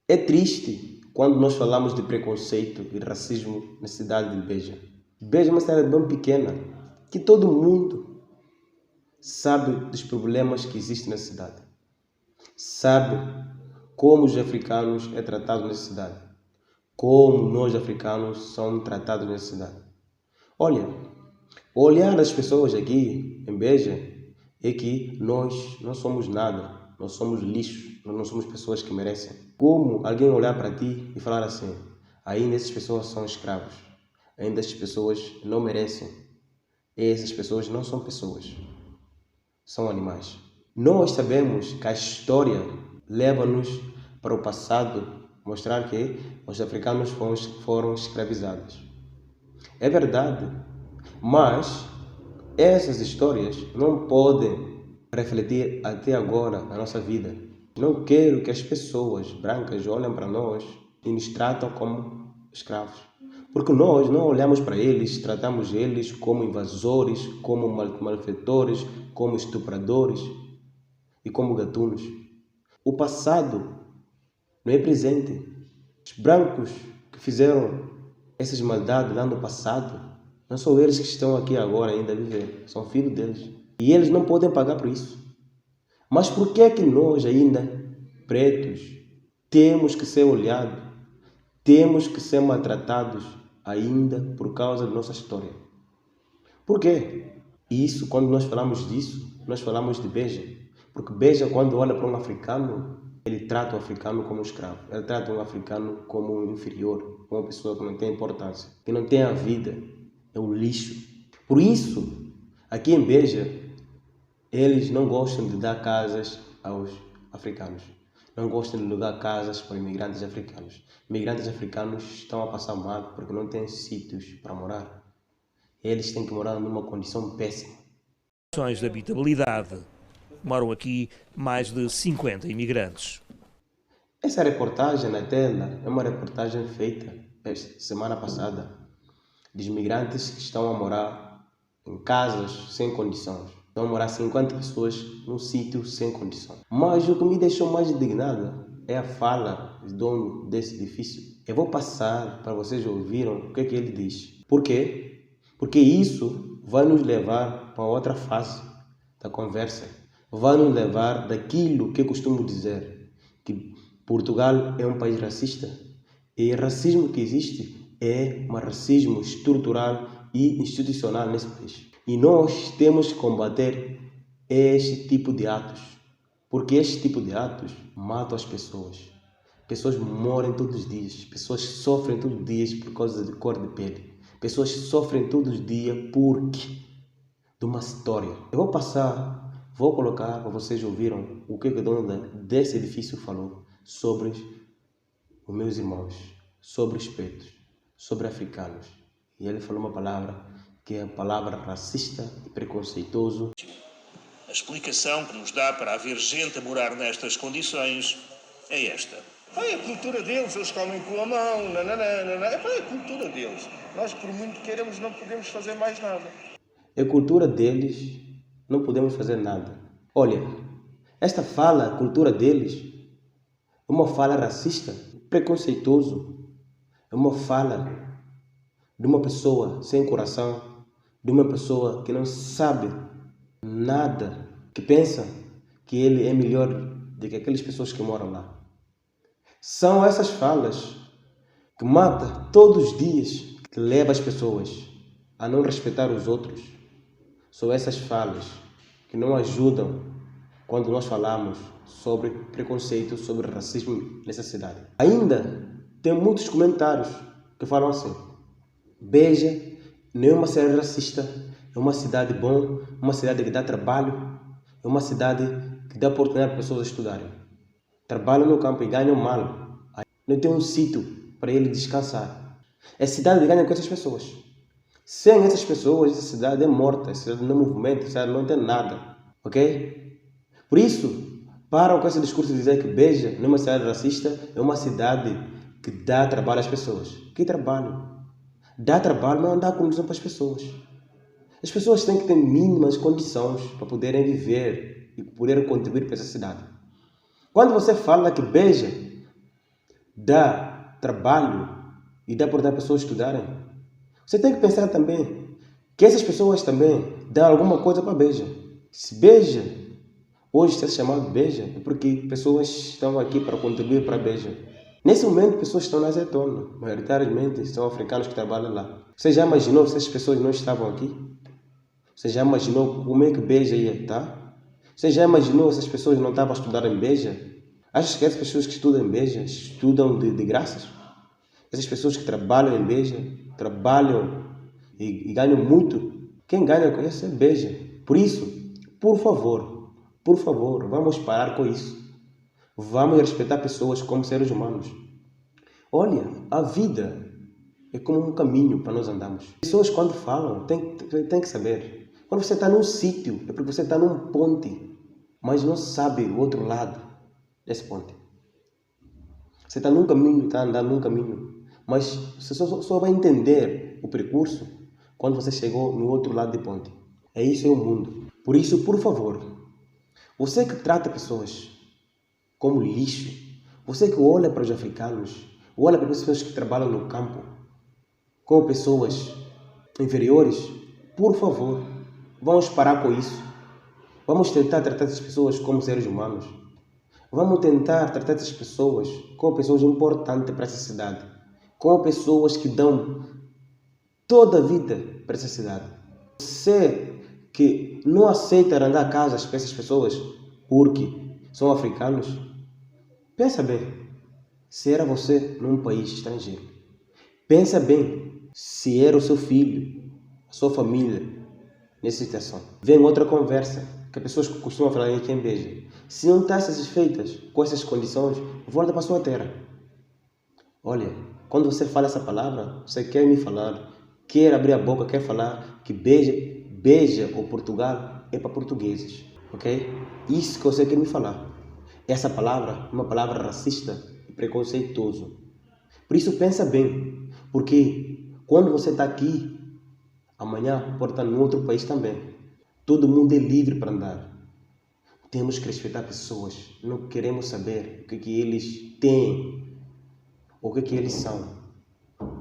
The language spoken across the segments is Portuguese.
É triste quando nós falamos de preconceito e racismo na cidade de Beja. Beja é uma cidade bem pequena que todo mundo sabe dos problemas que existem na cidade. Sabe como os africanos é tratado nessa cidade. Como nós africanos somos tratados nessa cidade. Olha, o olhar das pessoas aqui em Beja é que nós não somos nada, nós somos lixo, nós não somos pessoas que merecem. Como alguém olhar para ti e falar assim, ainda essas pessoas são escravos, ainda essas pessoas não merecem, e essas pessoas não são pessoas, são animais. Nós sabemos que a história leva-nos para o passado, mostrar que os africanos foram escravizados. É verdade, mas essas histórias não podem refletir até agora a nossa vida. Não quero que as pessoas brancas olhem para nós e nos tratam como escravos. Porque nós não olhamos para eles, tratamos eles como invasores, como malfeitores, como estupradores e como gatunos. O passado não é presente. Os brancos que fizeram essas maldades lá no passado, não são eles que estão aqui agora ainda a viver, são filhos deles. E eles não podem pagar por isso. Mas por que é que nós ainda, pretos, temos que ser olhados, temos que ser maltratados ainda por causa da nossa história? Por quê? Isso, quando nós falamos disso, nós falamos de Beja. Porque Beja, quando olha para um africano, ele trata o africano como um escravo. Ele trata o africano como um inferior, como uma pessoa que não tem importância, que não tem a vida, é um lixo. Por isso, aqui em Beja, eles não gostam de dar casas aos africanos. Não gostam de dar casas para imigrantes africanos. Imigrantes africanos estão a passar mal porque não têm sítios para morar. Eles têm que morar numa condição péssima. Condições de habitabilidade. Moram aqui mais de 50 imigrantes. Essa reportagem na tela é uma reportagem feita semana passada de imigrantes que estão a morar em casas sem condições. Estão a morar 50 pessoas num sítio sem condições. Mas o que me deixou mais indignado é a fala do dono desse edifício. Eu vou passar para vocês ouvirem o que é que ele diz. Por quê? Porque isso vai nos levar para outra fase da conversa. Vai nos levar daquilo que eu costumo dizer, que Portugal é um país racista. E o racismo que existe é um racismo estrutural e institucional nesse país. E nós temos que combater este tipo de atos. Porque este tipo de atos matam as pessoas. Pessoas morrem todos os dias. Pessoas sofrem todos os dias por causa de cor de pele. Pessoas sofrem todos os dias porque de uma história. Eu vou colocar para vocês ouvirem o que o dono desse edifício falou sobre os meus irmãos, sobre os pretos, sobre africanos. E ele falou uma palavra que é a palavra racista e preconceituoso. A explicação que nos dá para haver gente a morar nestas condições é esta. É a cultura deles, eles comem com a mão, nananana. É a cultura deles. Nós, por muito que queiramos, não podemos fazer mais nada. É a cultura deles, não podemos fazer nada. Olha, esta fala, a cultura deles, é uma fala racista, preconceituoso. É uma fala de uma pessoa sem coração, de uma pessoa que não sabe nada, que pensa que ele é melhor do que aquelas pessoas que moram lá. São essas falas que matam todos os dias, que levam as pessoas a não respeitar os outros. São essas falas que não ajudam quando nós falamos sobre preconceito, sobre racismo nessa cidade. Ainda tem muitos comentários que falam assim: Beja não é uma cidade racista, é uma cidade boa, uma cidade que dá trabalho, é uma cidade que dá oportunidade para pessoas estudarem. Trabalham no campo e ganham mal. Não tem um sítio para ele descansar. A cidade ganha com essas pessoas. Sem essas pessoas, essa cidade é morta, essa cidade não movimenta, essa cidade não tem nada. Ok? Por isso, param com esse discurso de dizer que Beja não é uma cidade racista, é uma cidade que dá trabalho às pessoas. Que trabalho? Dá trabalho, mas não dá condição para as pessoas. As pessoas têm que ter mínimas condições para poderem viver e poderem contribuir para essa cidade. Quando você fala que Beja dá trabalho e dá para as pessoas estudarem. Você tem que pensar também que essas pessoas também dão alguma coisa para Beja. Se Beja hoje está chamado Beja, é porque pessoas estão aqui para contribuir para Beja. Nesse momento, pessoas estão na azeitona, maioritariamente são africanos que trabalham lá. Você já imaginou se essas pessoas não estavam aqui? Você já imaginou como é que Beja ia estar? Você já imaginou se as pessoas não estavam a estudar em Beja? Achas que essas pessoas que estudam em Beja estudam de graças? Essas pessoas que trabalham em Beja, trabalham e ganham muito. Quem ganha com isso é Beja. Por isso, por favor, vamos parar com isso. Vamos respeitar pessoas como seres humanos. Olha, a vida é como um caminho para nós andarmos. Pessoas quando falam, tem que saber. Quando você está num sítio, é porque você está num ponte, mas não sabe o outro lado desse ponte. Você está num caminho, está andando num caminho, mas você só vai entender o percurso quando você chegou no outro lado do ponte. É isso, é o mundo. Por isso, por favor, você que trata pessoas como lixo, você que olha para os africanos, olha para as pessoas que trabalham no campo como pessoas inferiores, por favor, vamos parar com isso. Vamos tentar tratar essas pessoas como seres humanos. Vamos tentar tratar essas pessoas como pessoas importantes para essa cidade, como pessoas que dão toda a vida para essa cidade. Você que não aceita arrendar casas para essas pessoas porque são africanos, pensa bem, se era você num país estrangeiro. Pensa bem, se era o seu filho, a sua família, nessa situação. Vem outra conversa, que as pessoas costumam falar aqui em Beja. Se não está satisfeitas com essas condições, volta para a sua terra. Olha, quando você fala essa palavra, você quer me falar, quer abrir a boca, quer falar que Beja ou Portugal é para portugueses, ok? Isso que você quer me falar. Essa palavra é uma palavra racista e preconceituosa. Por isso pensa bem, porque quando você está aqui, amanhã pode estar em outro país também. Todo mundo é livre para andar. Temos que respeitar pessoas. Não queremos saber o que eles têm ou o que eles são.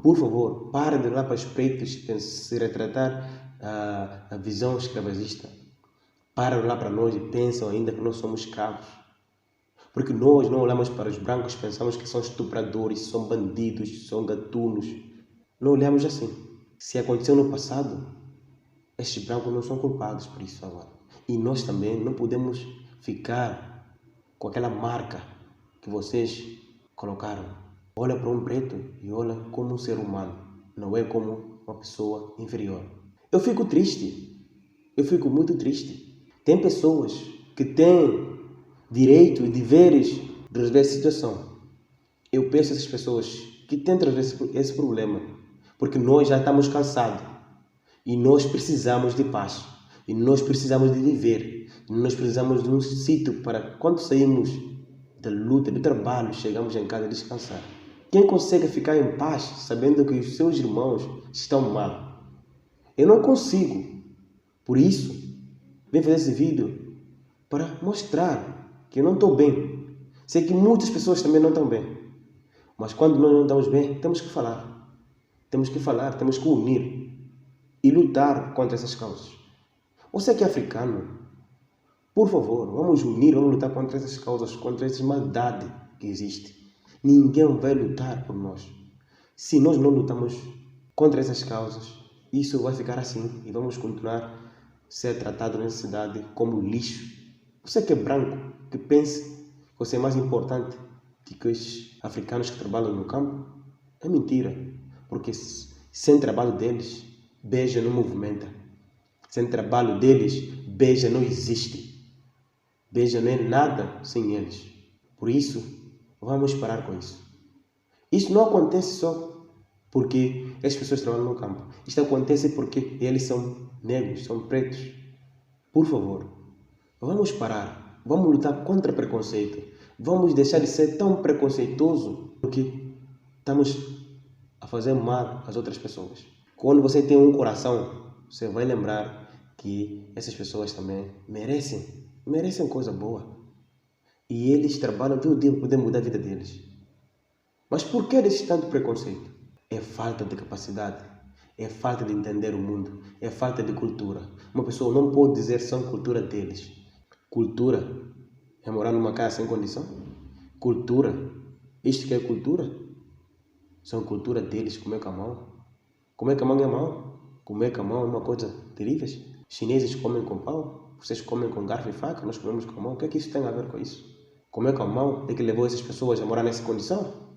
Por favor, pare de olhar para os pretos e se retratar a visão escravagista. Para de olhar para nós e pensam ainda que nós somos escravos. Porque nós não olhamos para os brancos e pensamos que são estupradores, são bandidos, são gatunos. Não olhamos assim. Se aconteceu no passado, estes brancos não são culpados por isso agora. E nós também não podemos ficar com aquela marca que vocês colocaram. Olha para um preto e olha como um ser humano, não é como uma pessoa inferior. Eu fico triste. Eu fico muito triste. Tem pessoas que têm direito e deveres de resolver essa situação. Eu penso a essas pessoas que tentam resolver esse problema, porque nós já estamos cansados e nós precisamos de paz, e nós precisamos de viver, e nós precisamos de um sítio para quando saímos da luta, do trabalho, chegamos em casa a descansar. Quem consegue ficar em paz sabendo que os seus irmãos estão mal? Eu não consigo. Por isso, vim fazer esse vídeo para mostrar que eu não estou bem. Sei que muitas pessoas também não estão bem. Mas quando nós não estamos bem, temos que falar. Temos que falar, temos que unir e lutar contra essas causas. Você que é africano, por favor, vamos unir, vamos lutar contra essas causas, contra essa maldade que existe. Ninguém vai lutar por nós. Se nós não lutamos contra essas causas, isso vai ficar assim e vamos continuar a ser tratados nessa cidade como lixo. Você que é branco, que pensa que você é mais importante do que os africanos que trabalham no campo, é mentira. Porque sem trabalho deles, Beja não movimenta. Sem trabalho deles, Beja não existe. Beja não é nada sem eles. Por isso, vamos parar com isso. Isso não acontece só porque as pessoas trabalham no campo. Isto acontece porque eles são negros, são pretos. Por favor, vamos parar. Vamos lutar contra preconceito. Vamos deixar de ser tão preconceituoso porque estamos a fazer mal às outras pessoas. Quando você tem um coração, você vai lembrar que essas pessoas também merecem coisa boa. E eles trabalham todo dia para poder mudar a vida deles. Mas por que existe tanto preconceito? É falta de capacidade, é falta de entender o mundo, é falta de cultura. Uma pessoa não pode dizer são cultura deles. Cultura é morar numa casa sem condição? Cultura, isto que é cultura? São cultura deles, comer com a mão. Comer com a mão é mão. Comer com a mão é uma coisa terrível. Chineses comem com pau, vocês comem com garfo e faca, nós comemos com a mão. O que é que isso tem a ver com isso? Comer com a mão é que levou essas pessoas a morar nessa condição?